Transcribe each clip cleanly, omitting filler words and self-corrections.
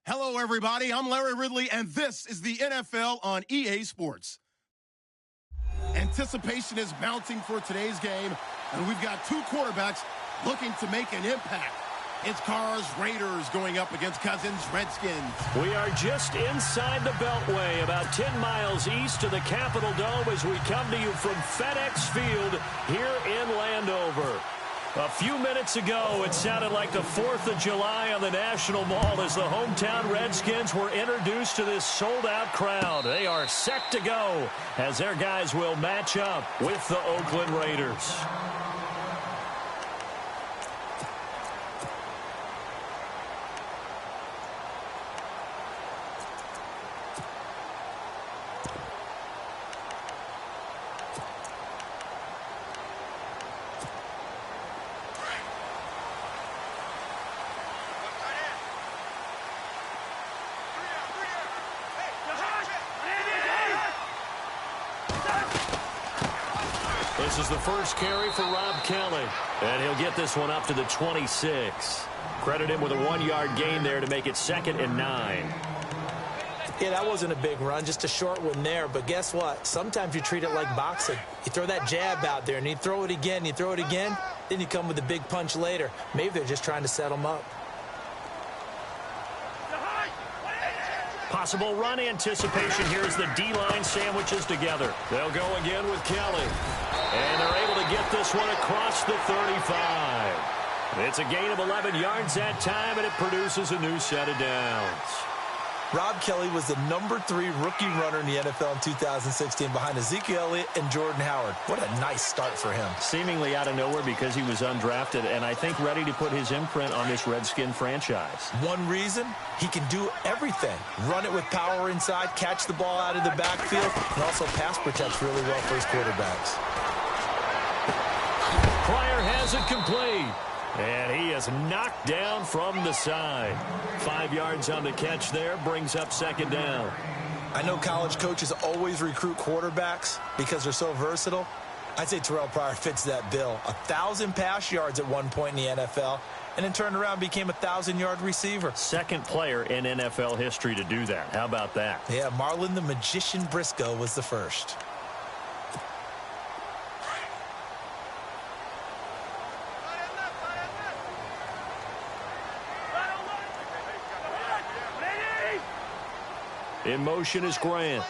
Hello, everybody. I'm Larry Ridley, and this is the NFL on EA Sports. Anticipation is mounting for today's game, and we've got two quarterbacks looking to make an impact. It's Carr's Raiders going up against Cousins' Redskins. We are just inside the Beltway, about 10 miles east of the Capitol Dome as we come to you from FedEx Field here in Landover. A few minutes ago, it sounded like the 4th of July on the National Mall as the hometown Redskins were introduced to this sold-out crowd. They are set to go as their guys will match up with the Oakland Raiders. This is the first carry for Rob Kelly, and he'll get this one up to the 26. Credit him with a 1-yard gain there to make it 2nd and 9. Yeah, that wasn't a big run, just a short one there. But guess what? Sometimes you treat it like boxing. You throw that jab out there, and you throw it again, then you come with a big punch later. Maybe they're just trying to set them up. Possible run anticipation here as the D-line sandwiches together. They'll go again with Kelly. And they're able to get this one across the 35. It's a gain of 11 yards that time, and it produces a new set of downs. Rob Kelly was the #3 rookie runner in the NFL in 2016 behind Ezekiel Elliott and Jordan Howard. What a nice start for him. Seemingly out of nowhere because he was undrafted, and I think ready to put his imprint on this Redskin franchise. One reason, he can do everything. Run it with power inside, catch the ball out of the backfield, and also pass protects really well for his quarterbacks. Pryor has it complete. And he is knocked down from the side. 5 yards on the catch there, brings up 2nd down. I know college coaches always recruit quarterbacks because they're so versatile. I'd say Terrell Pryor fits that bill. 1,000 pass yards at one point in the NFL, and then turned around and became a 1,000-yard receiver. Second player in NFL history to do that. How about that? Yeah, Marlon the Magician Briscoe was the first. In motion is Grant.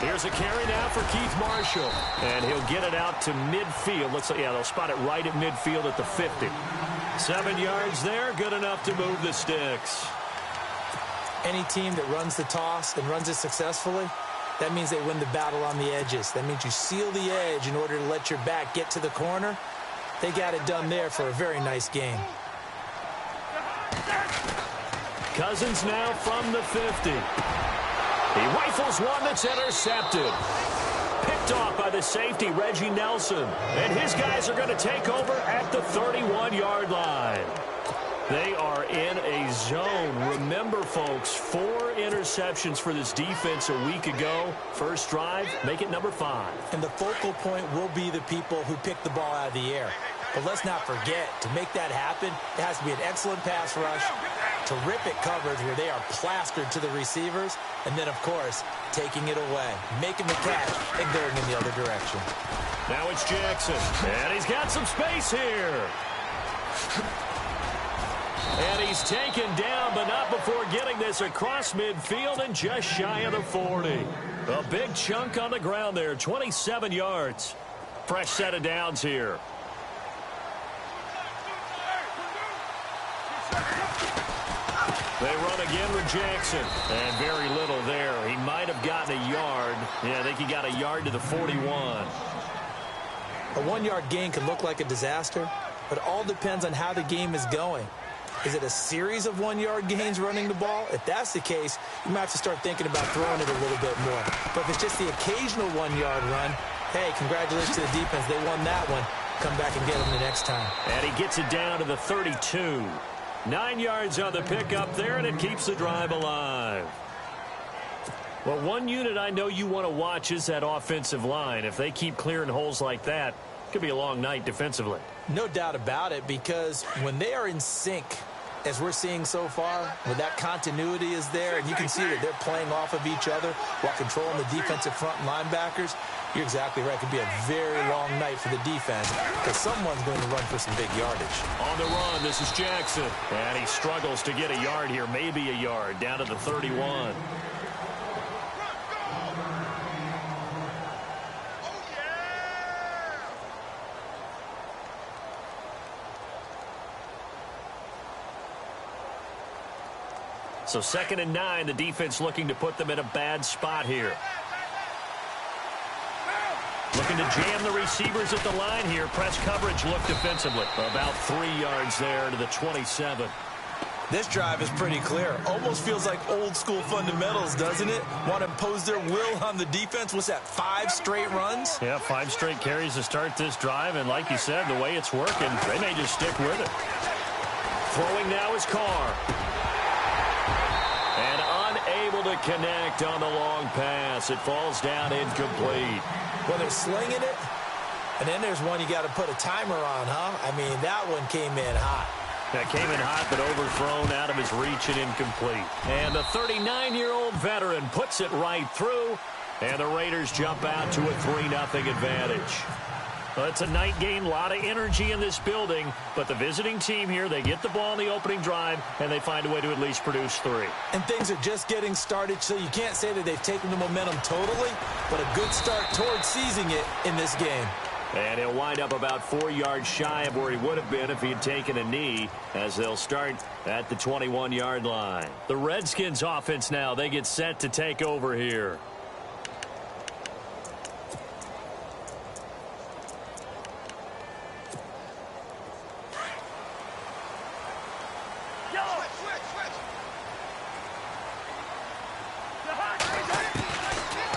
Here's a carry now for Keith Marshall. And he'll get it out to midfield. Looks like, yeah, they'll spot it right at midfield at the 50. 7 yards there, good enough to move the sticks. Any team that runs the toss and runs it successfully, that means they win the battle on the edges. That means you seal the edge in order to let your back get to the corner. They got it done there for a very nice game. Cousins now from the 50. He rifles one that's intercepted. Picked off by the safety, Reggie Nelson. And his guys are going to take over at the 31-yard line. They are in a zone. Remember, folks, 4 interceptions for this defense a week ago. First drive, make it number 5. And the focal point will be the people who pick the ball out of the air. But let's not forget, to make that happen, it has to be an excellent pass rush, terrific coverage where they are plastered to the receivers, and then, of course, taking it away, making the catch, and going in the other direction. Now it's Jackson, and he's got some space here. And he's taken down, but not before getting this across midfield and just shy of the 40. A big chunk on the ground there, 27 yards. Fresh set of downs here. They run again with Jackson. And very little there. He might have gotten a yard. Yeah, I think he got a yard to the 41. A 1-yard gain can look like a disaster, but it all depends on how the game is going. Is it a series of 1-yard gains running the ball? If that's the case, you might have to start thinking about throwing it a little bit more. But if it's just the occasional 1-yard run, hey, congratulations to the defense. They won that one. Come back and get them the next time. And he gets it down to the 32. 9 yards on the pickup there, and it keeps the drive alive. Well, one unit I know you want to watch is that offensive line. If they keep clearing holes like that, it could be a long night defensively. No doubt about it, because when they are in sync, as we're seeing so far, where that continuity is there, and you can see that they're playing off of each other while controlling the defensive front linebackers, you're exactly right. It could be a very long night for the defense because someone's going to run for some big yardage. On the run, this is Jackson. And he struggles to get a yard here, maybe a yard, down to the 31. So 2nd and 9, the defense looking to put them in a bad spot here. Looking to jam the receivers at the line here. Press coverage look defensively. About 3 yards there to the 27. This drive is pretty clear. Almost feels like old school fundamentals, doesn't it? Want to impose their will on the defense. What's that, 5 straight runs? Yeah, 5 straight carries to start this drive. And like you said, the way it's working, they may just stick with it. Throwing now is Carr. And unable to connect on the long pass. It falls down incomplete. Well, they're slinging it, and then there's one you got to put a timer on, huh? I mean, that one came in hot. That came in hot, but overthrown out of his reach and incomplete. And the 39-year-old veteran puts it right through, and the Raiders jump out to a 3-0 advantage. Well, it's a night game, a lot of energy in this building, but the visiting team here, they get the ball in the opening drive, and they find a way to at least produce 3. And things are just getting started, so you can't say that they've taken the momentum totally, but a good start towards seizing it in this game. And he'll wind up about 4 yards shy of where he would have been if he had taken a knee, as they'll start at the 21-yard line. The Redskins offense now, they get set to take over here.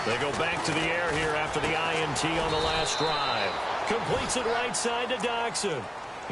They go back to the air here after the INT on the last drive. Completes it right side to Doxson.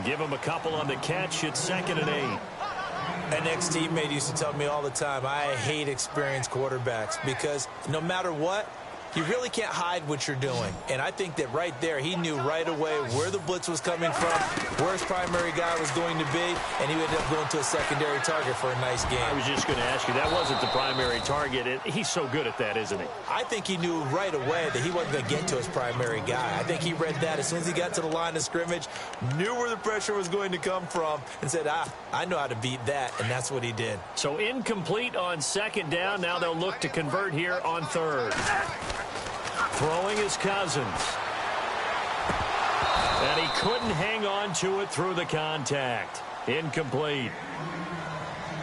Give him a couple on the catch. It's 2nd and 8. An ex-teammate used to tell me all the time, I hate experienced quarterbacks because no matter what, you really can't hide what you're doing. And I think that right there, he knew right away where the blitz was coming from, where his primary guy was going to be, and he ended up going to a secondary target for a nice game. I was just going to ask you, that wasn't the primary target. He's so good at that, isn't he? I think he knew right away that he wasn't going to get to his primary guy. I think he read that as soon as he got to the line of scrimmage, knew where the pressure was going to come from, and said, I know how to beat that, and that's what he did. So incomplete on 2nd down. Now they'll look to convert here on 3rd. Throwing is Cousins. And he couldn't hang on to it through the contact. Incomplete.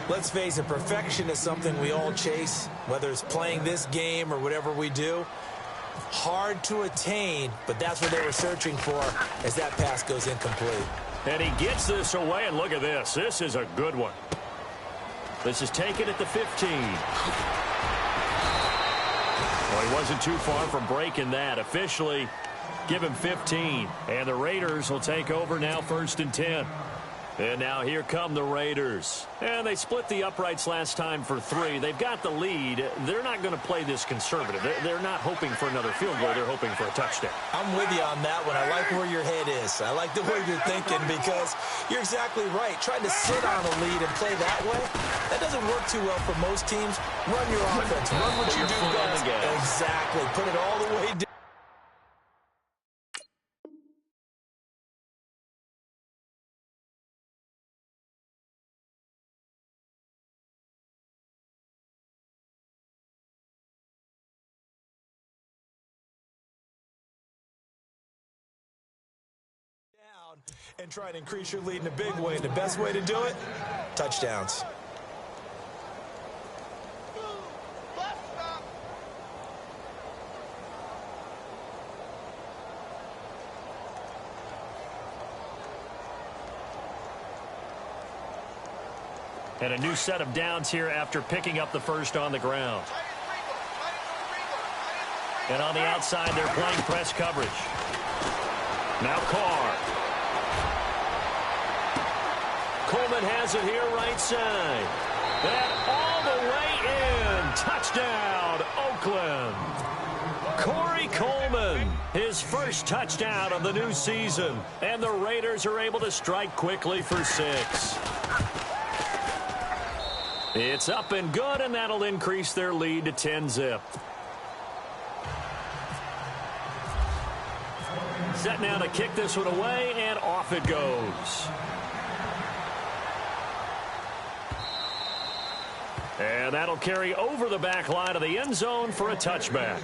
Let's face it, perfection is something we all chase, whether it's playing this game or whatever we do. Hard to attain, but that's what they were searching for as that pass goes incomplete. And he gets this away, and look at this. This is a good one. This is taken at the 15. Well, he wasn't too far from breaking that. Officially, give him 15. And the Raiders will take over now 1st and 10. And now here come the Raiders. And they split the uprights last time for 3. They've got the lead. They're not going to play this conservative. They're not hoping for another field goal. They're hoping for a touchdown. I'm with you on that one. I like where your head is. I like the way you're thinking because you're exactly right. Trying to sit on a lead and play that way, that doesn't work too well for most teams. Run your offense. Run what you do best. Exactly. Put it all the way down. And try and increase your lead in a big way. And the best way to do it, touchdowns. And a new set of downs here after picking up the first on the ground. And on the outside, they're playing press coverage. Now Carr. Coleman has it here right side. And all the way in. Touchdown, Oakland. Corey Coleman, his first touchdown of the new season. And the Raiders are able to strike quickly for 6. It's up and good, and that'll increase their lead to 10-zip. Set now to kick this one away, and off it goes. And that'll carry over the back line of the end zone for a touchback.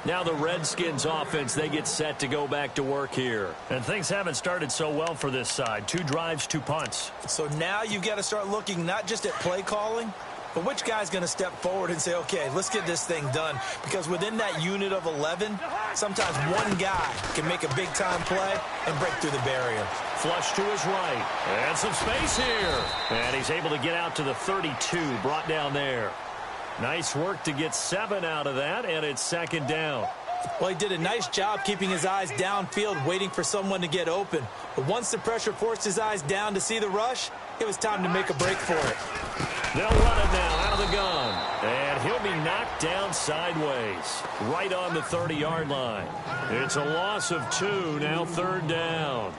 Now the Redskins offense, they get set to go back to work here. And things haven't started so well for this side. 2 drives, 2 punts. So now you've got to start looking not just at play calling, but which guy's going to step forward and say, okay, let's get this thing done. Because within that unit of 11, sometimes one guy can make a big-time play and break through the barrier. Flush to his right. And some space here. And he's able to get out to the 32, brought down there. Nice work to get 7 out of that, and it's 2nd down. Well, he did a nice job keeping his eyes downfield, waiting for someone to get open. But once the pressure forced his eyes down to see the rush, it was time to make a break for it. They'll run it now out of the gun. And he'll be knocked down sideways, right on the 30-yard line. It's a loss of 2, now 3rd down.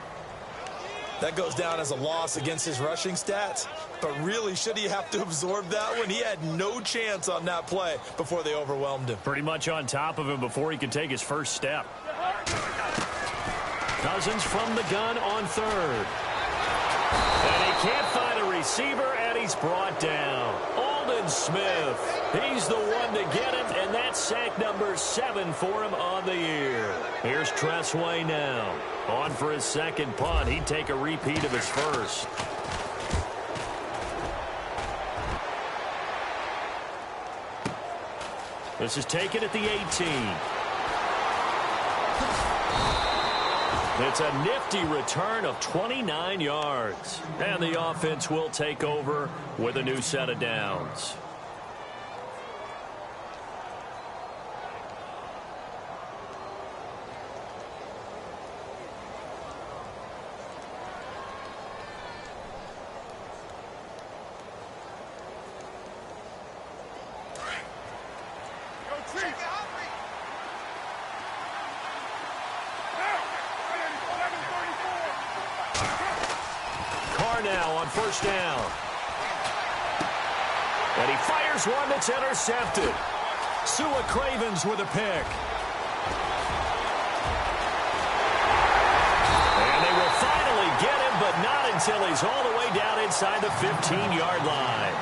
That goes down as a loss against his rushing stats. But really, should he have to absorb that one? He had no chance on that play before they overwhelmed him. Pretty much on top of him before he could take his first step. Cousins from the gun on 3rd. And he can't find a receiver, and he's brought down. Aldon Smith. He's the one to get him, and that's sack number 7 for him on the year. Here's Tressway now. On for his 2nd punt. He'd take a repeat of his first. This is taken at the 18. It's a nifty return of 29 yards. And the offense will take over with a new set of downs. Now on 1st down. And he fires one that's intercepted. Sua Cravens with a pick. And they will finally get him, but not until he's all the way down inside the 15-yard line.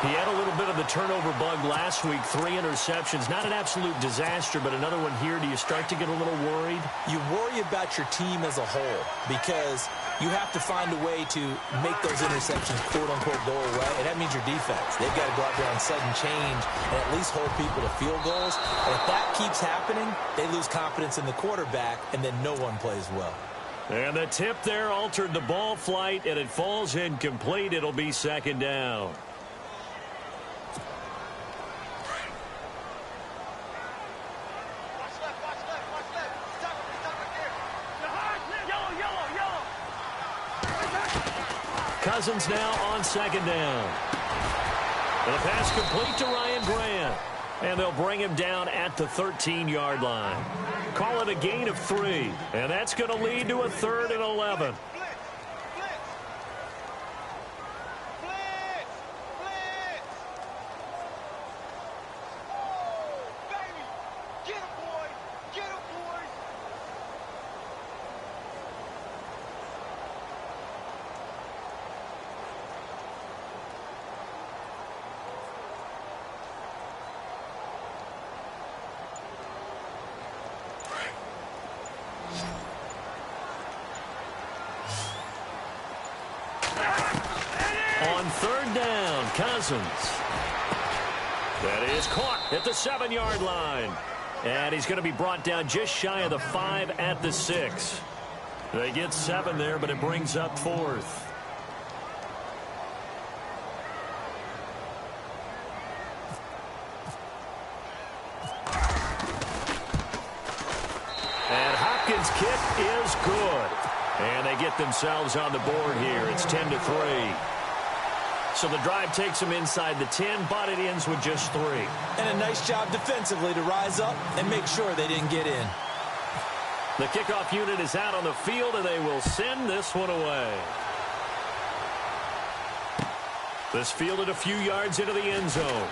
He had a little bit of the turnover bug last week, 3 interceptions. Not an absolute disaster, but another one here. Do you start to get a little worried? You worry about your team as a whole because you have to find a way to make those interceptions, quote-unquote, go away, and that means your defense. They've got to go out there on sudden change and at least hold people to field goals. And if that keeps happening, they lose confidence in the quarterback, and then no one plays well. And the tip there altered the ball flight, and it falls incomplete. It'll be 2nd down. Cousins now on 2nd down. And a pass complete to Ryan Grant. And they'll bring him down at the 13-yard line. Call it a gain of 3. And that's going to lead to a 3rd and 11. On 3rd down, Cousins. That is caught at the 7-yard line. And he's going to be brought down just shy of the 5 at the 6. They get 7 there, but it brings up 4th. And Hopkins' kick is good. And they get themselves on the board here. It's 10-3. So the drive takes them inside the 10, but it ends with just 3. And a nice job defensively to rise up and make sure they didn't get in. The kickoff unit is out on the field, and they will send this one away. This fielded a few yards into the end zone.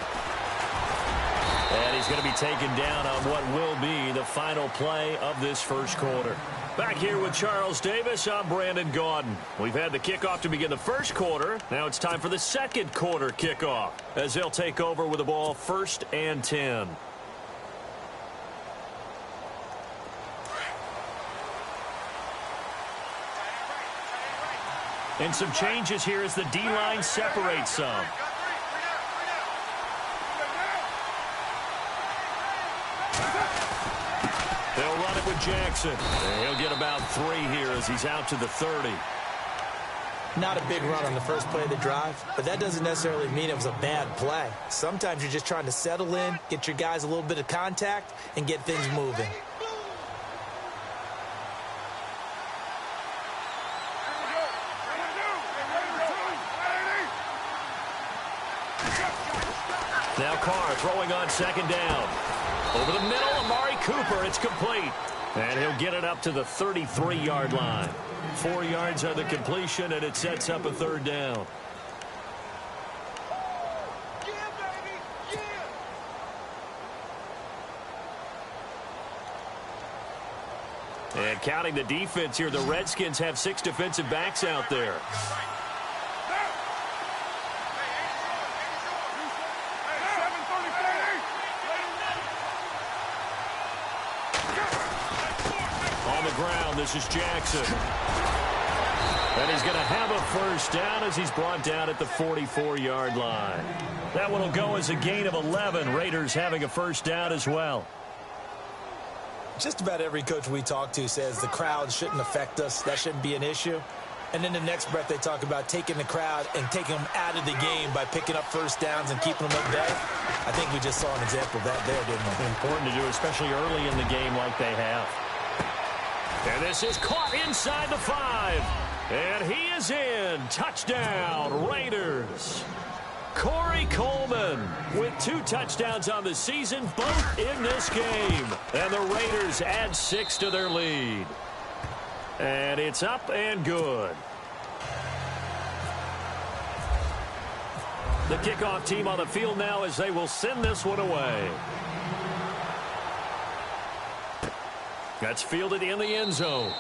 And he's going to be taken down on what will be the final play of this first quarter. Back here with Charles Davis, I'm Brandon Gaudin. We've had the kickoff to begin the first quarter. Now it's time for the second quarter kickoff as they'll take over with the ball 1st and 10. And some changes here as the D-line separates some. They'll run it with Jackson. And he'll get about 3 here as he's out to the 30. Not a big run on the first play of the drive, but that doesn't necessarily mean it was a bad play. Sometimes you're just trying to settle in, get your guys a little bit of contact, and get things moving. Now Carr throwing on 2nd down. Over the middle, Amari Cooper. It's complete. And he'll get it up to the 33-yard line. 4 yards on the completion, and it sets up a 3rd down. And counting the defense here, the Redskins have 6 defensive backs out there. This is Jackson. And he's going to have a 1st down as he's brought down at the 44-yard line. That one will go as a gain of 11. Raiders having a 1st down as well. Just about every coach we talk to says the crowd shouldn't affect us. That shouldn't be an issue. And then the next breath they talk about taking the crowd and taking them out of the game by picking up 1st downs and keeping them at bay. I think we just saw an example of that there, didn't we? Important to do, especially early in the game like they have. And this is caught inside the 5. And he is in. Touchdown, Raiders. Corey Coleman with 2 touchdowns on the season, both in this game. And the Raiders add 6 to their lead. And it's up and good. The kickoff team on the field now as they will send this one away. That's fielded in the end zone.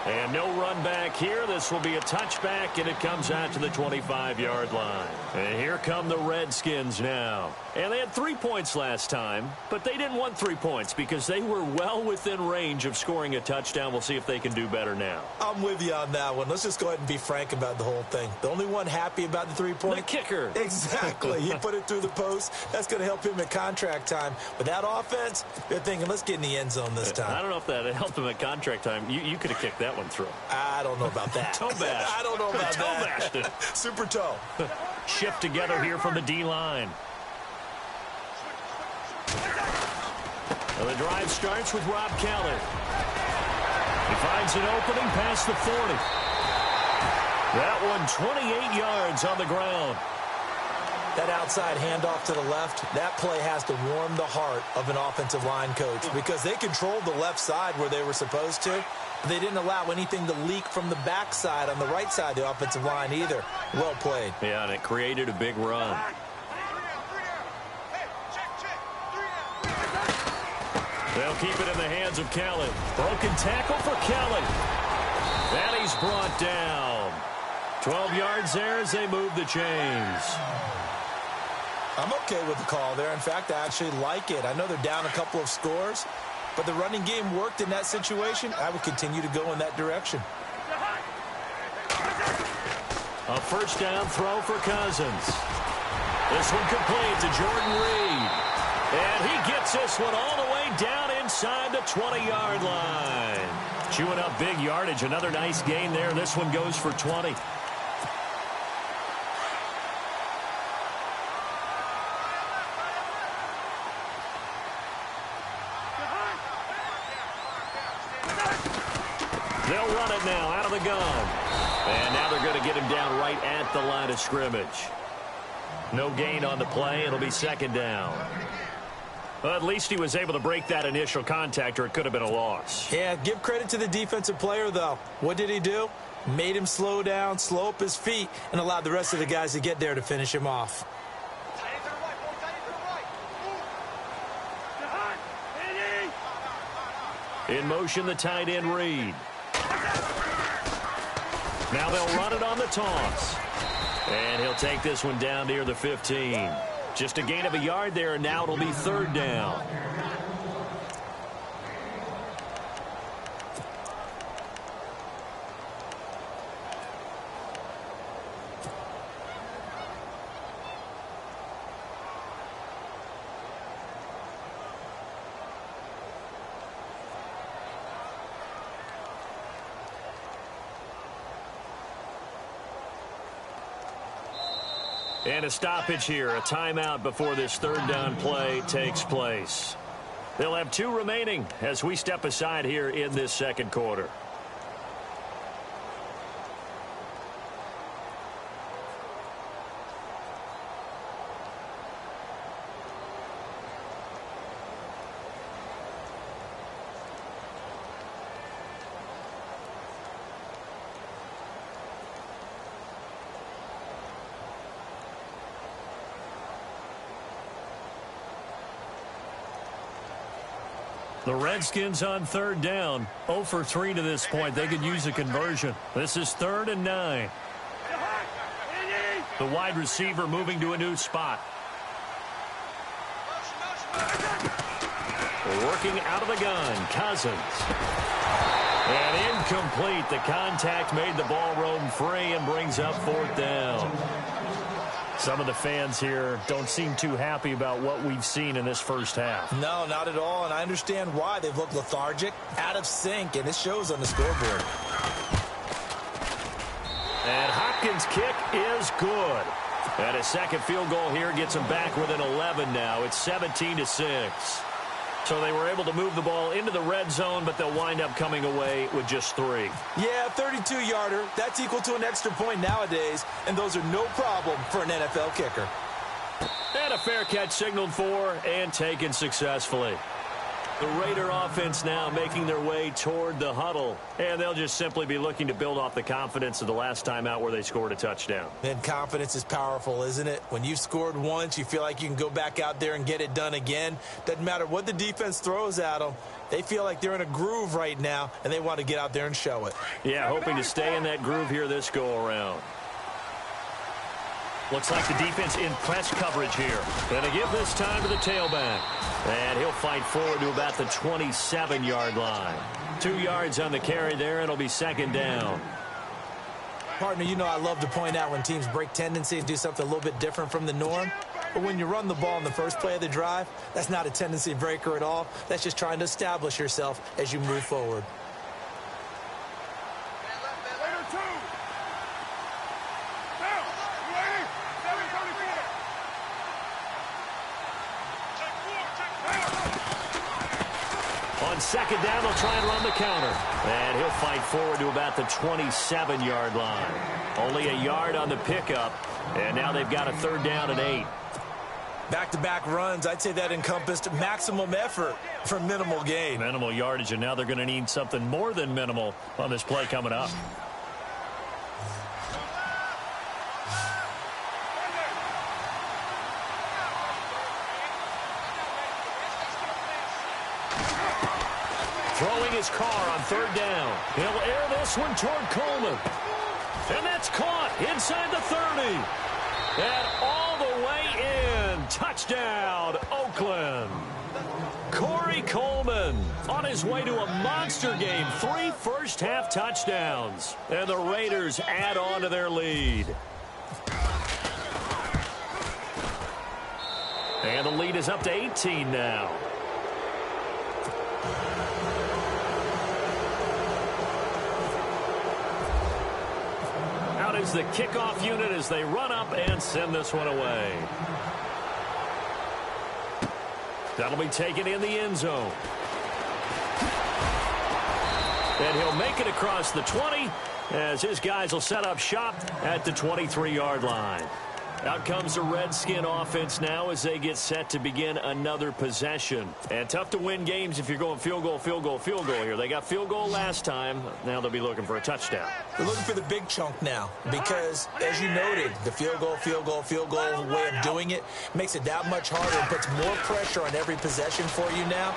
And no run back here. This will be a touchback, and it comes out to the 25-yard line. And here come the Redskins now. And they had 3 points last time, but they didn't want 3 points because they were well within range of scoring a touchdown. We'll see if they can do better now. I'm with you on that one. Let's just go ahead and be frank about the whole thing. The only one happy about the 3-point? The kicker. Exactly. He put it through the post. That's going to help him at contract time. But that offense, they're thinking, let's get in the end zone this time. I don't know if that helped him at contract time. You could have kicked that one through. I don't know about that. Toe bash. I don't know about toe that. Bashed it. Super toe. Shift together here from the D-line. Well, the drive starts with Rob Kelly. He finds an opening past the 40. That one 28 yards on the ground. That outside handoff to the left, that play has to warm the heart of an offensive line coach because they controlled the left side where they were supposed to. They didn't allow anything to leak from the backside on the right side of the offensive line either. Well played. Yeah, and it created a big run. They'll keep it in the hands of Kelly. Broken tackle for Kelly. And he's brought down. 12 yards there as they move the chains. I'm okay with the call there. In fact, I actually like it. I know they're down a couple of scores, but the running game worked in that situation. I would continue to go in that direction. A 1st down throw for Cousins. This one complete to Jordan Reed. And he gets this one all the way down inside the 20-yard line. Chewing up big yardage. Another nice gain there. This one goes for 20. They'll run it now out of the gun. And now they're going to get him down right at the line of scrimmage. No gain on the play. It'll be 2nd down. Well, at least he was able to break that initial contact, or it could have been a loss. Yeah, give credit to the defensive player, though. What did he do? Made him slow down, slow up his feet, and allowed the rest of the guys to get there to finish him off. In motion, the tight end Reed. Now they'll run it on the toss. And he'll take this one down near the 15. Just a gain of a yard there, and now it'll be third down. And a stoppage here, a timeout before this third down play takes place. They'll have 2 remaining as we step aside here in this second quarter. The Redskins on third down, 0 for 3 to this point. They could use a conversion. This is 3rd and 9. The wide receiver moving to a new spot. Working out of the gun, Cousins. And incomplete. The contact made the ball roam free and brings up 4th down. Some of the fans here don't seem too happy about what we've seen in this first half. No, not at all, and I understand why. They've looked lethargic, out of sync, and it shows on the scoreboard. And Hopkins' kick is good. And a second field goal here gets them back within 11 now. It's 17-6. So they were able to move the ball into the red zone, but they'll wind up coming away with just 3. Yeah, 32-yarder. That's equal to an extra point nowadays, and those are no problem for an NFL kicker. And a fair catch signaled for and taken successfully. The Raider offense now making their way toward the huddle, and they'll just simply be looking to build off the confidence of the last time out where they scored a touchdown. And confidence is powerful, isn't it? When you've scored once, you feel like you can go back out there and get it done again. Doesn't matter what the defense throws at them. They feel like they're in a groove right now, and they want to get out there and show it. Yeah, hoping to stay in that groove here this go-around. Looks like the defense in press coverage here. Going to give this time to the tailback. And he'll fight forward to about the 27-yard line. 2 yards on the carry there, and it'll be 2nd down. Partner, you know I love to point out when teams break tendency and do something a little bit different from the norm. But when you run the ball in the first play of the drive, that's not a tendency breaker at all. That's just trying to establish yourself as you move forward. On 2nd down, they'll try and run the counter. And he'll fight forward to about the 27-yard line. Only a yard on the pickup. And now they've got a 3rd down and 8. Back-to-back runs, I'd say that encompassed maximum effort for minimal gain. Minimal yardage, and now they're going to need something more than minimal on this play coming up. Throwing his car on 3rd down. He'll air this one toward Coleman. And that's caught inside the 30. And all the way in. Touchdown, Oakland. Corey Coleman on his way to a monster game. 3 first-half touchdowns. And the Raiders add on to their lead. And the lead is up to 18 now. Out is the kickoff unit as they run up and send this one away. That'll be taken in the end zone. And he'll make it across the 20 as his guys will set up shop at the 23-yard line. Out comes the Redskin offense now as they get set to begin another possession. And tough to win games if you're going field goal, field goal, field goal here. They got field goal last time. Now they'll be looking for a touchdown. They're looking for the big chunk now because, as you noted, the field goal way of doing it makes it that much harder and puts more pressure on every possession for you now.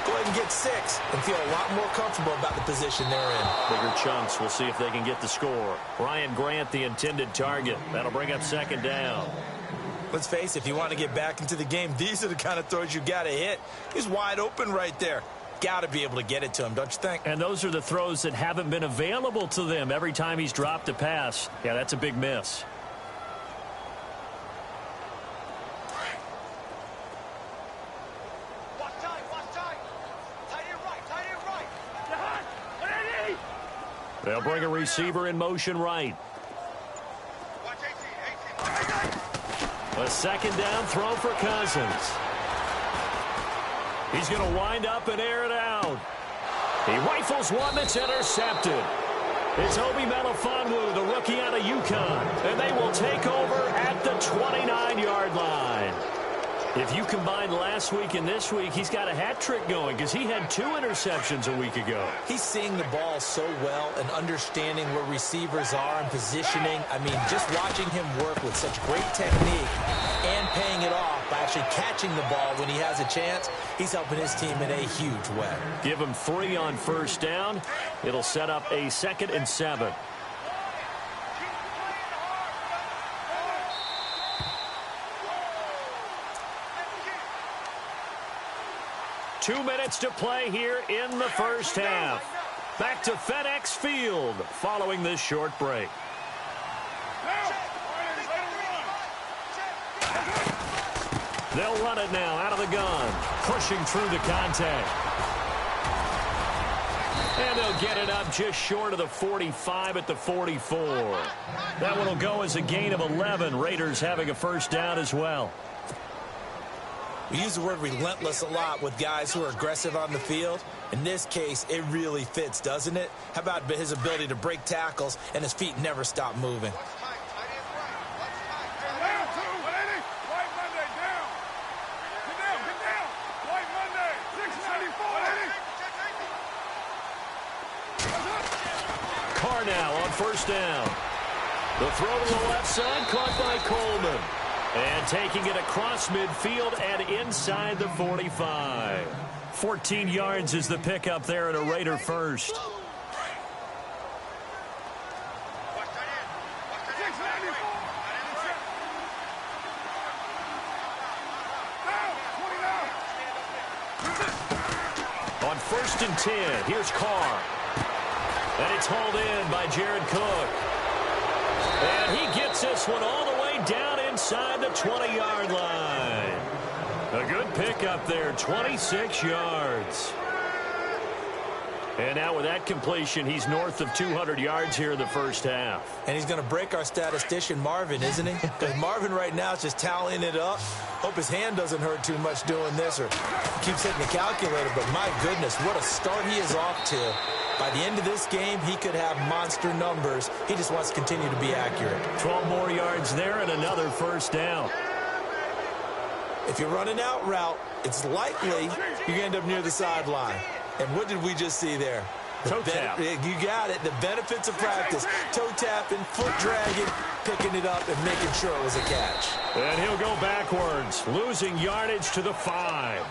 Go ahead and get 6 and feel a lot more comfortable about the position they're in. Bigger chunks. We'll see if they can get the score. Ryan Grant, the intended target. That'll bring up second down. Let's face it, if you want to get back into the game, these are the kind of throws you got to hit. He's wide open right there. Got to be able to get it to him, don't you think? And those are the throws that haven't been available to them every time he's dropped a pass. Yeah, that's a big miss. They'll bring a receiver in motion right. A second down throw for Cousins. He's going to wind up and air it out. He rifles one that's intercepted. It's Obi Melifonwu, the rookie out of UConn. And they will take over at the 29-yard line. If you combine last week and this week, he's got a hat trick going because he had 2 interceptions a week ago. He's seeing the ball so well and understanding where receivers are and positioning. I mean, just watching him work with such great technique and paying it off by actually catching the ball when he has a chance, he's helping his team in a huge way. Give him 3 on first down. It'll set up a 2nd and 7. Two minutes to play here in the first half. Back to FedEx Field following this short break. They'll run it now out of the gun, pushing through the contact. And they'll get it up just short of the 45 at the 44. That one will go as a gain of 11. Raiders having a first down as well. We use the word relentless a lot with guys who are aggressive on the field. In this case, it really fits, doesn't it? How about his ability to break tackles and his feet never stop moving? Carr now on first down. The throw to the left side caught by Coleman. And taking it across midfield and inside the 45. 14 yards is the pickup there at a Raider first. On 1st and 10, here's Carr. And it's hauled in by Jared Cook. And he gets this one all the way down inside the 20-yard line. A good pickup there, 26 yards. And now with that completion, he's north of 200 yards here in the first half. And he's going to break our statistician, Marvin, isn't he? Because Marvin right now is just tallying it up. Hope his hand doesn't hurt too much doing this or keeps hitting the calculator. But my goodness, what a start he is off to. By the end of this game, he could have monster numbers. He just wants to continue to be accurate. 12 more yards there and another first down. If you're running out route, it's likely you're going to end up near the sideline. And what did we just see there? Toe tap. You got it. The benefits of practice. Toe tapping, foot dragging, picking it up, and making sure it was a catch. And he'll go backwards, losing yardage to the 5.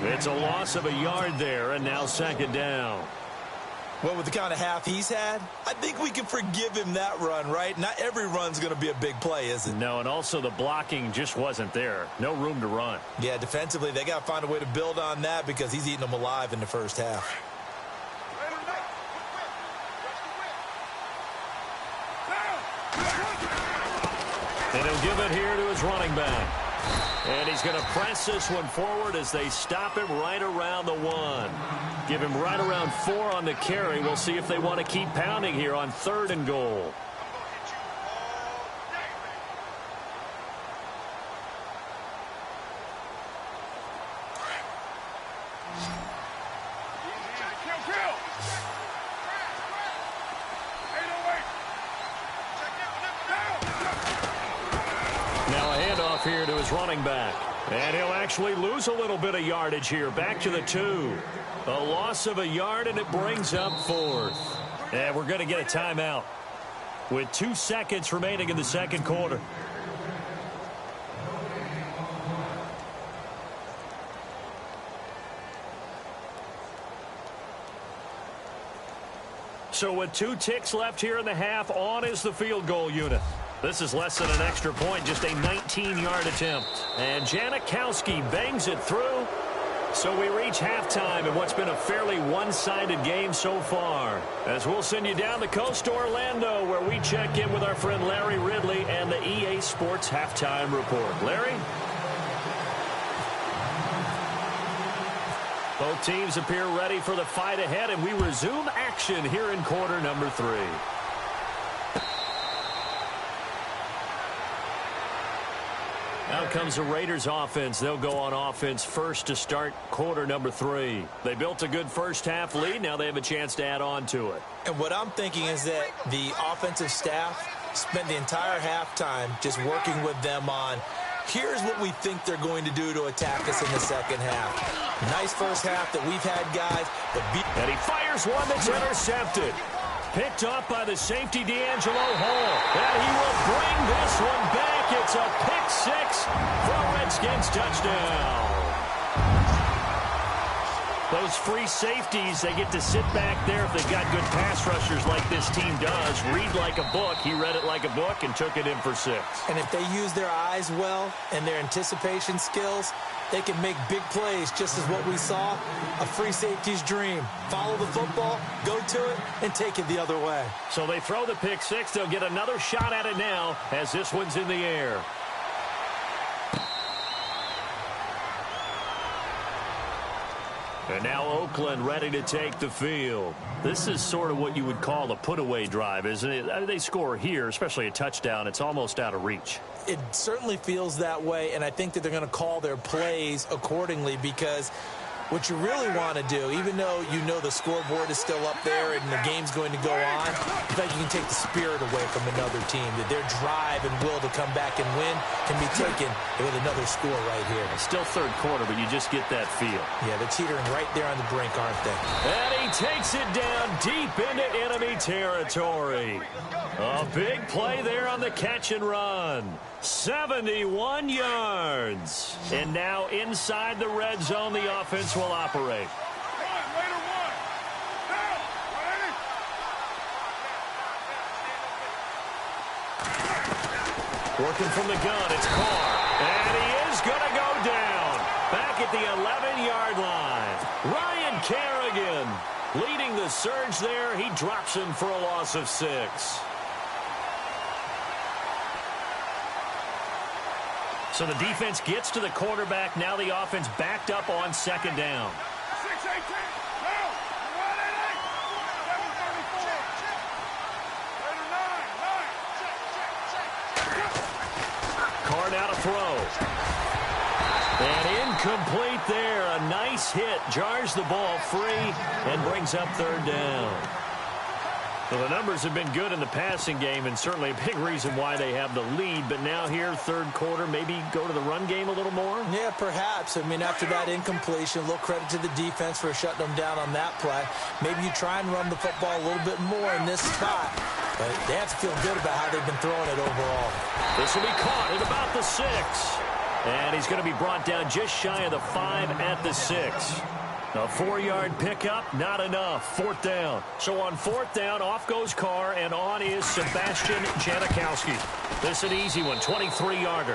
It's a loss of a yard there, and now second down. Well, with the kind of half he's had, I think we can forgive him that run, right? Not every run's going to be a big play, is it? No, and also the blocking just wasn't there. No room to run. Yeah, defensively, they got to find a way to build on that because he's eating them alive in the first half. And he'll give it here to his running back. And he's going to press this one forward as they stop him right around the 1. Give him right around 4 on the carry. We'll see if they want to keep pounding here on 3rd and goal. handoff here to his running back. And he'll actually lose a little bit of yardage here. Back to the 2. A loss of a yard, and it brings up 4th. And we're going to get a timeout with 2 seconds remaining in the second quarter. So with 2 ticks left here in the half, on is the field goal unit. This is less than an extra point, just a 19-yard attempt. And Janikowski bangs it through. So we reach halftime in what's been a fairly one-sided game so far. As we'll send you down the coast to Orlando, where we check in with our friend Larry Ridley and the EA Sports Halftime Report. Larry? Both teams appear ready for the fight ahead, and we resume action here in quarter number 3. Now comes the Raiders offense. They'll go on offense first to start quarter number 3. They built a good first half lead. Now they have a chance to add on to it. And what I'm thinking is that the offensive staff spent the entire halftime just working with them on, here's what we think they're going to do to attack us in the second half. Nice first half that we've had, guys. And he fires one that's intercepted. Picked off by the safety, D'Angelo Hall. And he will bring this one back. It's a pick-6 for a Redskins touchdown. Those free safeties, they get to sit back there if they've got good pass rushers like this team does. Read like a book. He read it like a book and took it in for 6. And if they use their eyes well and their anticipation skills, they can make big plays, just as what we saw, a free safety's dream. Follow the football, go to it, and take it the other way. So they throw the pick-6. They'll get another shot at it now as this one's in the air. And now Oakland ready to take the field. This is sort of what you would call a put-away drive, isn't it? They score here, especially a touchdown. It's almost out of reach. It certainly feels that way, and I think that they're going to call their plays accordingly, because what you really want to do, even though you know the scoreboard is still up there and the game's going to go on, I think you can take the spirit away from another team, that their drive and will to come back and win can be taken with another score right here. It's still third quarter, but you just get that feel. Yeah, they're teetering right there on the brink, aren't they? And he takes it down deep into enemy territory. A big play there on the catch and run. 71 yards. And now inside the red zone, the offense will operate. Working from the gun, it's Carr. And he is going to go down. Back at the 11-yard line. Ryan Kerrigan leading the surge there. He drops him for a loss of 6. So the defense gets to the quarterback. Now the offense backed up on second down. 6-18. Carr now to throw. And incomplete there. A nice hit. Jars the ball free and brings up third down. Well, the numbers have been good in the passing game, and certainly a big reason why they have the lead. But now here, third quarter, maybe go to the run game a little more? Yeah, perhaps. I mean, after that incompletion, a little credit to the defense for shutting them down on that play. Maybe you try and run the football a little bit more in this spot. But they have to feel good about how they've been throwing it overall. This will be caught at about the 6. And he's going to be brought down just shy of the 5 at the 6. A 4-yard pickup, not enough. Fourth down. So on fourth down, off goes Carr, and on is Sebastian Janikowski. This is an easy one, 23-yarder.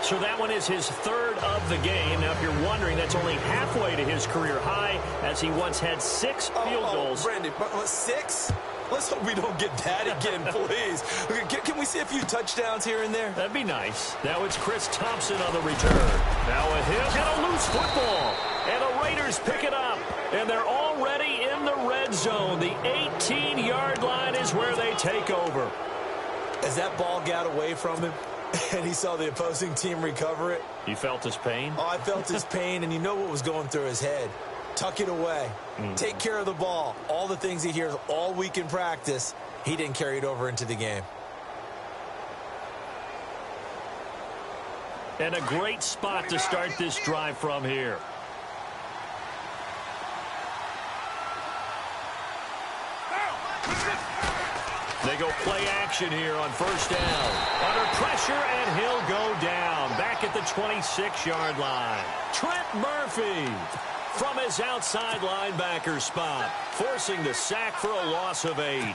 So that one is his third of the game. Now, if you're wondering, that's only halfway to his career high, as he once had 6 field goals. Brandon, 6? Let's hope we don't get that again, please. Can we see a few touchdowns here and there? That'd be nice. Now it's Chris Thompson on the return. Now a hit and a loose football. And the Raiders pick it up. And they're already in the red zone. The 18-yard line is where they take over. As that ball got away from him and he saw the opposing team recover it. You felt his pain? Oh, I felt his pain, and you know what was going through his head. Tuck it away. Take care of the ball. All the things he hears all week in practice, he didn't carry it over into the game. And a great spot to start this drive from here. They go play action here on first down. Under pressure, and he'll go down. Back at the 26-yard line. Trent Murphy from his outside linebacker spot, forcing the sack for a loss of 8.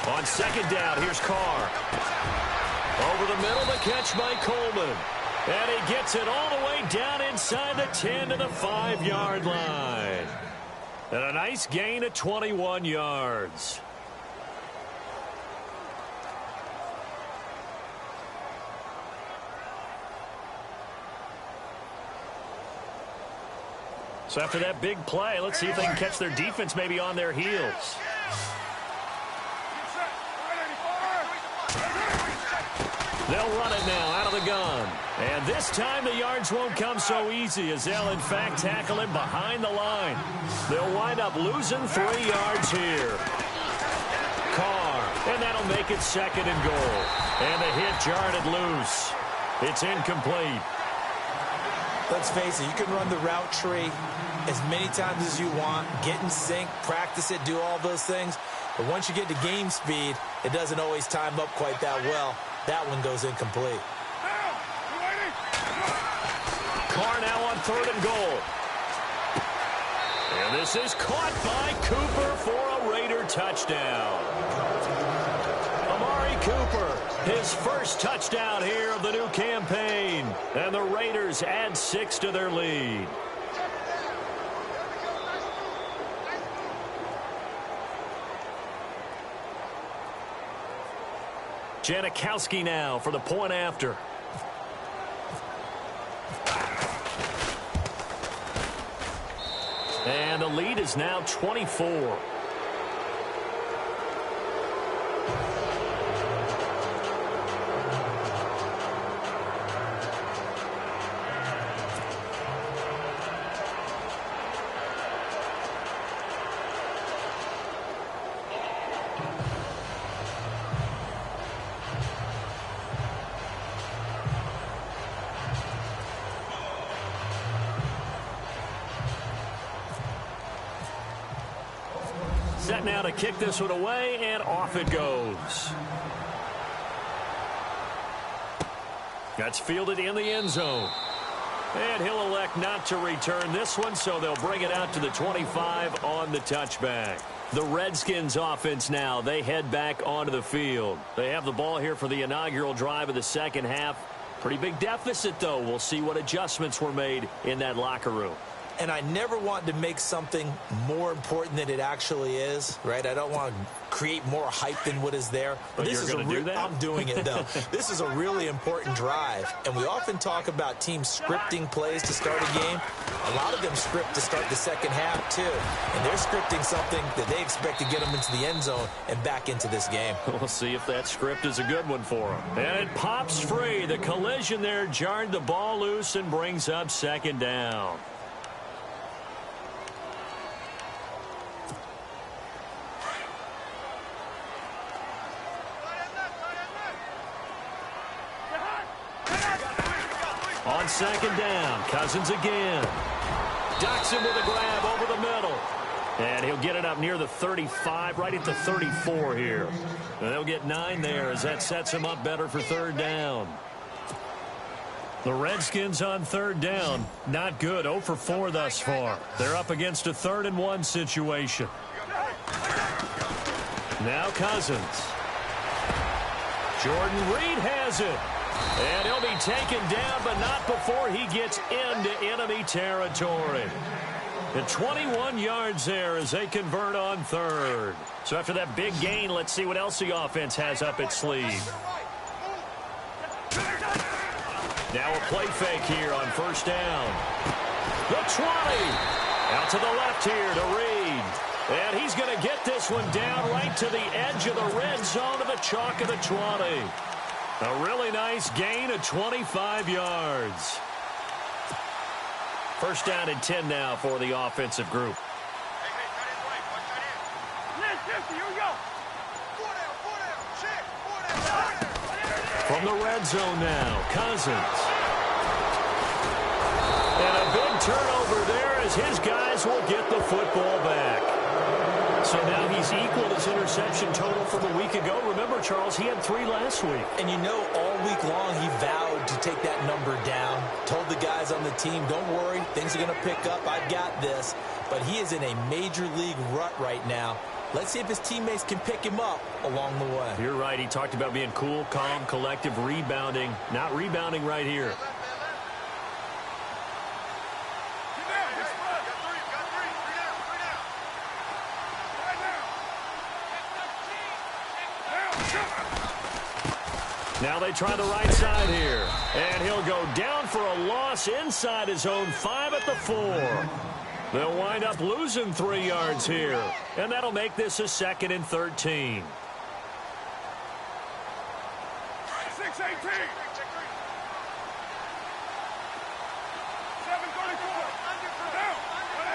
On second down, here's Carr. Over the middle, the catch by Coleman. And he gets it all the way down inside the 10 to the 5-yard line. And a nice gain of 21 yards. So after that big play, let's see if they can catch their defense maybe on their heels. They'll run it now out of the gun. And this time the yards won't come so easy as they'll, in fact, tackle him behind the line. They'll wind up losing 3 yards here. Carr, and that'll make it second and goal. And the hit jarred it loose. It's incomplete. Let's face it, you can run the route tree as many times as you want, get in sync, practice it, do all those things. But once you get to game speed, it doesn't always time up quite that well. That one goes incomplete. Carr now on third and goal. And this is caught by Cooper for a Raider touchdown. Amari Cooper, his first touchdown here of the new campaign. And the Raiders add 6 to their lead. Janikowski now for the point after. And the lead is now 24. Set now to kick this one away, and off it goes. That's fielded in the end zone. And he'll elect not to return this one, so they'll bring it out to the 25 on the touchback. The Redskins offense now, they head back onto the field. They have the ball here for the inaugural drive of the second half. Pretty big deficit, though. We'll see what adjustments were made in that locker room. And I never want to make something more important than it actually is, right? I don't want to create more hype than what is there. But this is do that? I'm doing it, though. This is a really important drive. And we often talk about teams scripting plays to start a game. A lot of them script to start the second half, too. And they're scripting something that they expect to get them into the end zone and back into this game. We'll see if that script is a good one for them. And it pops free. The collision there jarred the ball loose and brings up second down. On second down, Cousins again. Ducks him with a grab over the middle. And he'll get it up near the 35, right at the 34 here. And they'll get 9 there as that sets him up better for third down. The Redskins on third down, not good. 0 for 4 thus far. They're up against a 3rd and 1 situation. Now Cousins. Jordan Reed has it. And he'll be taken down, but not before he gets into enemy territory. And 21 yards there as they convert on third. So after that big gain, let's see what else the offense has up its sleeve. Now a play fake here on first down. The 20. Out to the left here to Reed. And he's going to get this one down right to the edge of the red zone of the chalk of the 20. A really nice gain of 25 yards. First down and 10 now for the offensive group. From the red zone now, Cousins. And a big turnover there as his guys will get the football back. So now he's equaled his interception total from a week ago. Remember, Charles, he had 3 last week. And you know, all week long he vowed to take that number down. Told the guys on the team, don't worry, things are going to pick up. I've got this. But he is in a major league rut right now. Let's see if his teammates can pick him up along the way. You're right. He talked about being cool, calm, collective, rebounding. Not rebounding right here. Now they try the right side here. And he'll go down for a loss inside his own 5 at the 4. They'll wind up losing 3 yards here. And that'll make this a 2nd and 13. 6-18.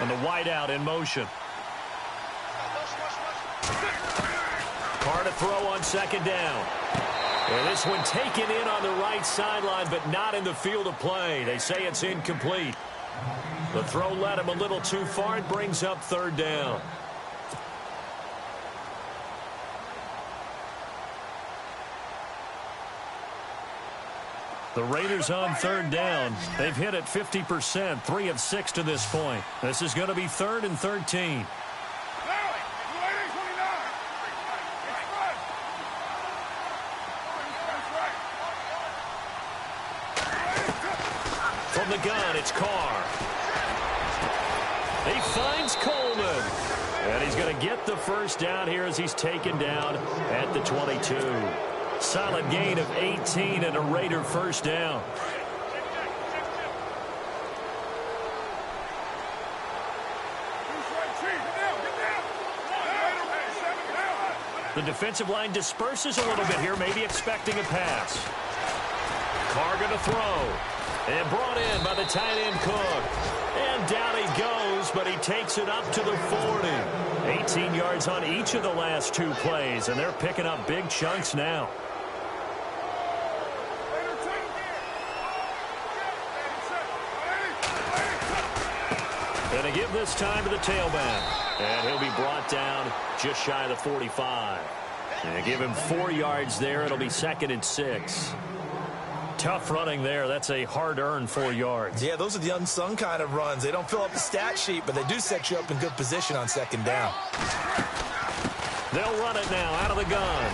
And the wideout in motion. Carr to throw on 2nd down. And this one taken in on the right sideline, but not in the field of play. They say it's incomplete. The throw led him a little too far. It brings up 3rd down. The Raiders on 3rd down. They've hit it 50%, 3 of 6 to this point. This is going to be 3rd and 13. From the gun, it's Carr. He finds Coleman. And he's going to get the first down here as he's taken down at the 22. Solid gain of 18 and a Raider first down. The defensive line disperses a little bit here, maybe expecting a pass. Carr going to throw. And brought in by the tight end Cook. And down he goes, but he takes it up to the 40. 18 yards on each of the last 2 plays, and they're picking up big chunks now. And they give this time to the tailback. And he'll be brought down just shy of the 45. And they give him 4 yards there. It'll be 2nd and 6. Tough running there. That's a hard-earned 4 yards. Yeah, those are the unsung kind of runs. They don't fill up the stat sheet, but they do set you up in good position on 2nd down. They'll run it now out of the gun.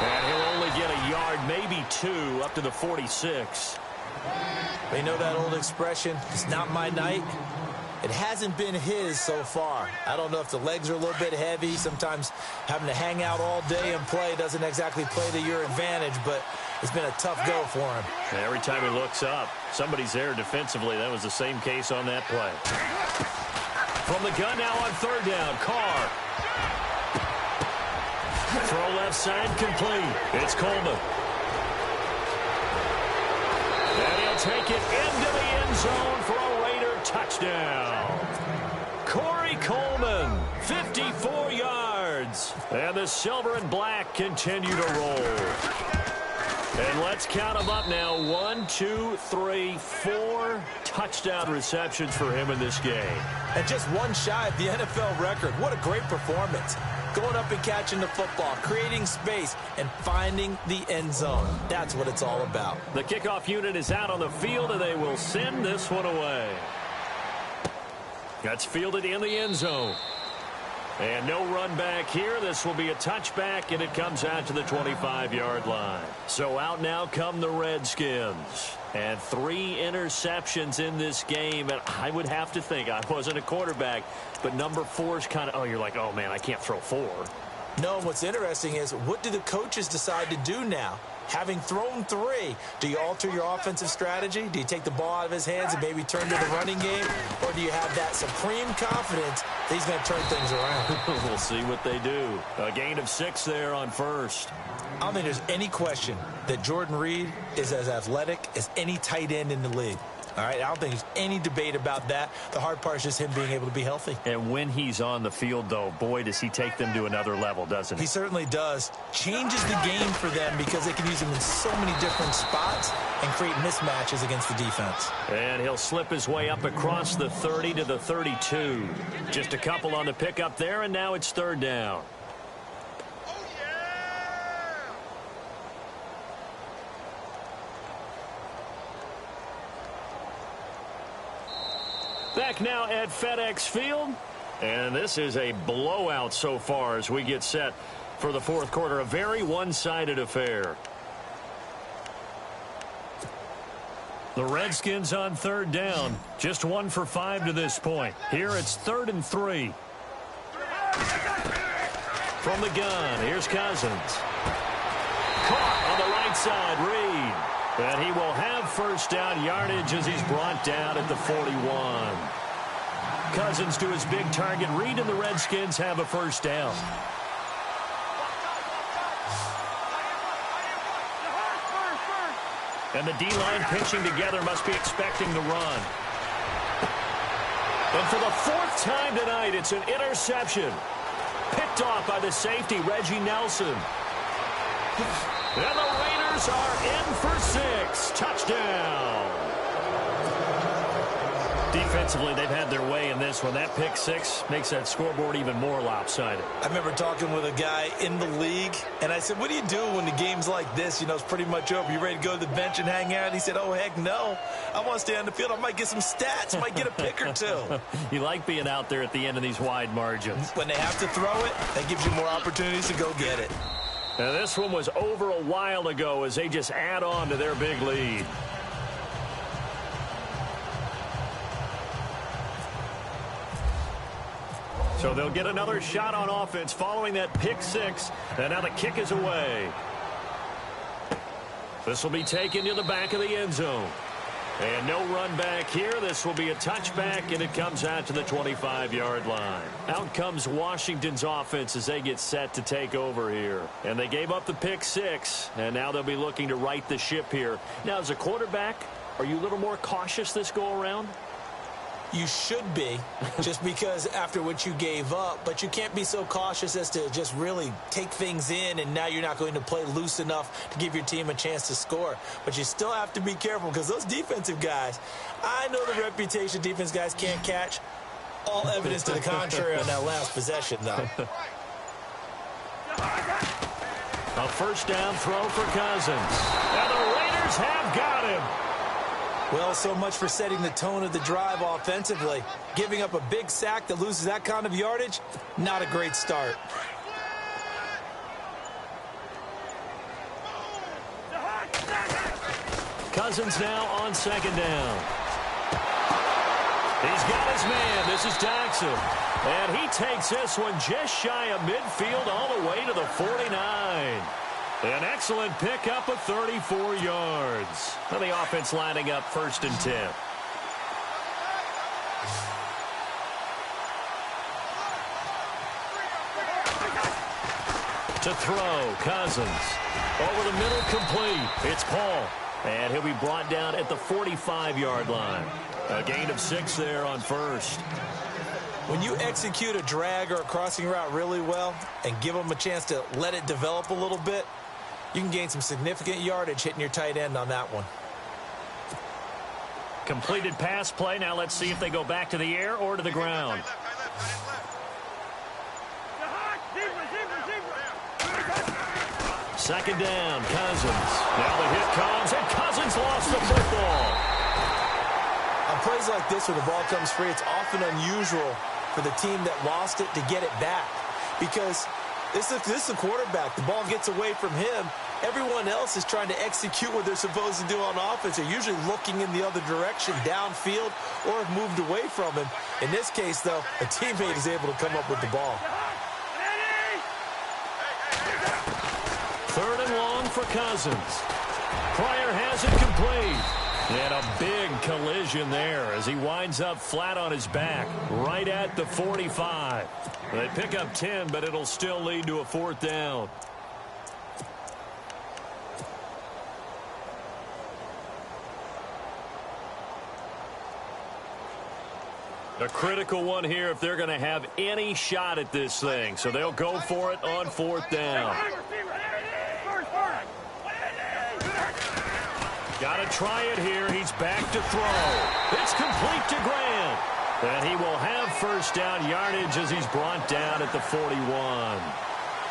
And he'll only get a yard, maybe 2, up to the 46. They know that old expression, it's not my night. It hasn't been his so far. I don't know if the legs are a little bit heavy. Sometimes having to hang out all day and play doesn't exactly play to your advantage, but it's been a tough go for him. And every time he looks up, somebody's there defensively. That was the same case on that play. From the gun now on 3rd down, Carr. Throw left side complete. It's Coleman. And he'll take it into the end zone for a Raider touchdown. Corey Coleman, 54 yards. And the silver and black continue to roll. And let's count them up now. 1, 2, 3, 4 touchdown receptions for him in this game. And just one shy of the NFL record. What a great performance. Going up and catching the football, creating space, and finding the end zone. That's what it's all about. The kickoff unit is out on the field, and they will send this one away. That's fielded in the end zone. And no run back here. This will be a touchback, and it comes out to the 25-yard line. So out now come the Redskins. And 3 interceptions in this game. And I would have to think, I wasn't a quarterback, but number 4 is kind of, oh, you're like, oh, man, I can't throw 4. No, and what's interesting is, what do the coaches decide to do now? Having thrown 3, do you alter your offensive strategy? Do you take the ball out of his hands and maybe turn to the running game? Or do you have that supreme confidence that he's going to turn things around? We'll see what they do. A gain of 6 there on first. I don't think there's any question that Jordan Reed is as athletic as any tight end in the league. All right, I don't think there's any debate about that. The hard part is just him being able to be healthy. And when he's on the field, though, boy, does he take them to another level, doesn't he? He certainly does. Changes the game for them because they can use him in so many different spots and create mismatches against the defense. And he'll slip his way up across the 30 to the 32. Just a couple on the pickup there, and now it's third down. Back now at FedEx Field. And this is a blowout so far as we get set for the fourth quarter. A very one-sided affair. The Redskins on third down. Just 1 for 5 to this point. Here it's 3rd and 3. From the gun, here's Cousins. Caught on the right side, Reed. And he will have first down yardage as he's brought down at the 41. Cousins to his big target. Reed and the Redskins have a first down. And the D-line pinching together must be expecting to run. And for the 4th time tonight, it's an interception. Picked off by the safety, Reggie Nelson. And the Raiders are in for 6. Touchdown. Defensively, they've had their way in this one. That pick 6 makes that scoreboard even more lopsided. I remember talking with a guy in the league, and I said, what do you do when the game's like this? You know, it's pretty much over. You ready to go to the bench and hang out? He said, oh, heck no. I want to stay on the field. I might get some stats. Might get a pick or two. You like being out there at the end of these wide margins. When they have to throw it, that gives you more opportunities to go get it. Now, this one was over a while ago as they just add on to their big lead. So they'll get another shot on offense following that pick 6. And now the kick is away. This will be taken to the back of the end zone. And no run back here. This will be a touchback, and it comes out to the 25-yard line. Out comes Washington's offense as they get set to take over here. And they gave up the pick 6, and now they'll be looking to right the ship here. Now, as a quarterback, are you a little more cautious this go-around? You should be, just because after what you gave up, but you can't be so cautious as to just really take things in, and now you're not going to play loose enough to give your team a chance to score. But you still have to be careful because those defensive guys, I know the reputation defense guys can't catch. All evidence to the contrary on that last possession, though. A first down throw for Cousins. And the Raiders have got him. Well, so much for setting the tone of the drive offensively. Giving up a big sack that loses that kind of yardage, not a great start. Cousins now on second down. He's got his man. This is Jackson. And he takes this one just shy of midfield all the way to the 49. An excellent pickup of 34 yards. And the offense lining up 1st and 10. To throw, Cousins. Over the middle, complete. It's Paul. And he'll be brought down at the 45-yard line. A gain of 6 there on first. When you execute a drag or a crossing route really well and give them a chance to let it develop a little bit, you can gain some significant yardage hitting your tight end on that one. Completed pass play. Now let's see if they go back to the air or to the ground. Second down, Cousins. Now the hit comes, and Cousins lost the football. On plays like this where the ball comes free, it's often unusual for the team that lost it to get it back because this is a quarterback. The ball gets away from him. Everyone else is trying to execute what they're supposed to do on offense. They're usually looking in the other direction, downfield, or have moved away from him. In this case, though, a teammate is able to come up with the ball. 3rd and long for Cousins. Pryor has it complete. And a big collision there as he winds up flat on his back right at the 45. They pick up 10, but it'll still lead to a 4th down. A critical one here if they're going to have any shot at this thing. So they'll go for it on 4th down. Got to try it here. He's back to throw. It's complete to Grant. And he will have 1st down yardage as he's brought down at the 41.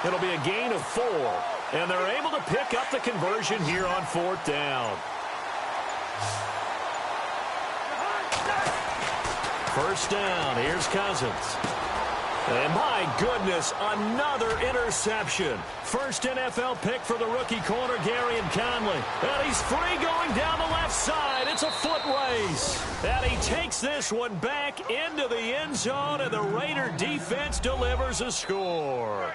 It'll be a gain of 4. And they're able to pick up the conversion here on 4th down. 1st down. Here's Cousins. And my goodness, another interception. First NFL pick for the rookie corner, Gary and Conley. And he's free going down the left side. It's a foot race. And he takes this one back into the end zone, and the Raider defense delivers a score.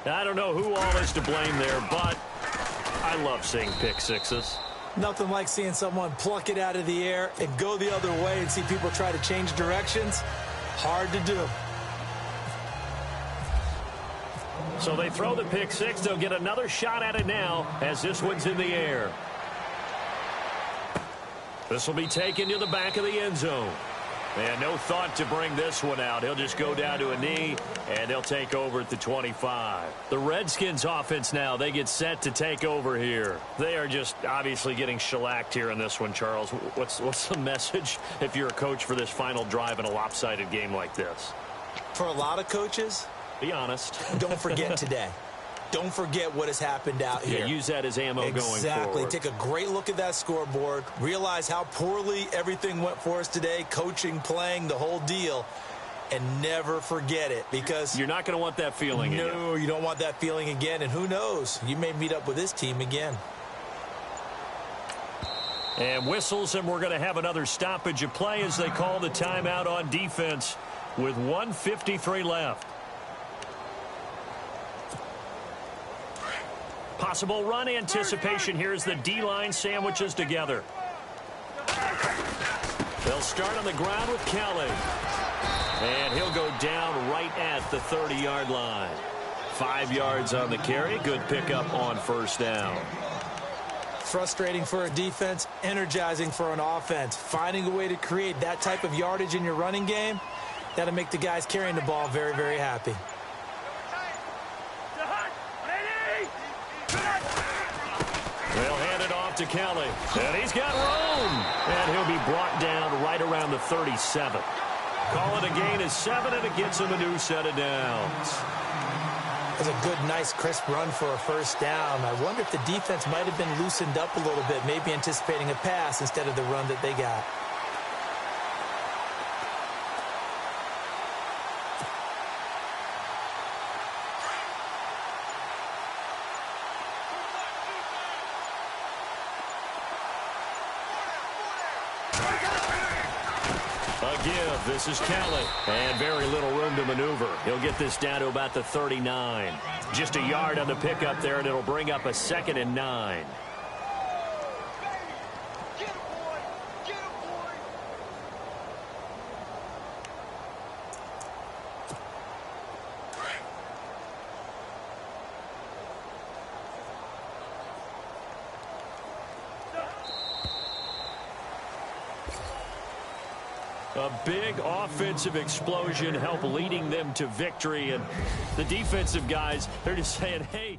I don't know who all is to blame there, but I love seeing pick sixes. Nothing like seeing someone pluck it out of the air and go the other way and see people try to change directions. Hard to do. So they throw the pick six. They'll get another shot at it now as this one's in the air. This will be taken to the back of the end zone. And no thought to bring this one out. He'll just go down to a knee, and they'll take over at the 25. The Redskins offense now, they get set to take over here. They are just obviously getting shellacked here in this one, Charles. What's the message if you're a coach for this final drive in a lopsided game like this? For a lot of coaches, be honest. Don't forget today. Don't forget what has happened out here. Yeah, use that as ammo going forward. Exactly. Take a great look at that scoreboard. Realize how poorly everything went for us today. Coaching, playing, the whole deal. And never forget it, because you're not going to want that feeling again. No, you don't want that feeling again. And who knows? You may meet up with this team again. And whistles, and we're going to have another stoppage of play as they call the timeout on defense with 1:53 left. Possible run anticipation here as the D-line sandwiches together. They'll start on the ground with Kelly. And he'll go down right at the 30-yard line. 5 yards on the carry. Good pickup on 1st down. Frustrating for a defense, energizing for an offense. Finding a way to create that type of yardage in your running game, that'll make the guys carrying the ball very, very happy. They'll hand it off to Kelly. And he's got room. And he'll be brought down right around the 37. Call it a gain of 7, and it gets him a new set of downs. That's a good, nice, crisp run for a 1st down. I wonder if the defense might have been loosened up a little bit, maybe anticipating a pass instead of the run that they got. This is Kelly, and very little room to maneuver. He'll get this down to about the 39. Just a yard on the pickup there, and it'll bring up a 2nd and 9. A big offensive explosion help leading them to victory. And the defensive guys, they're just saying, hey,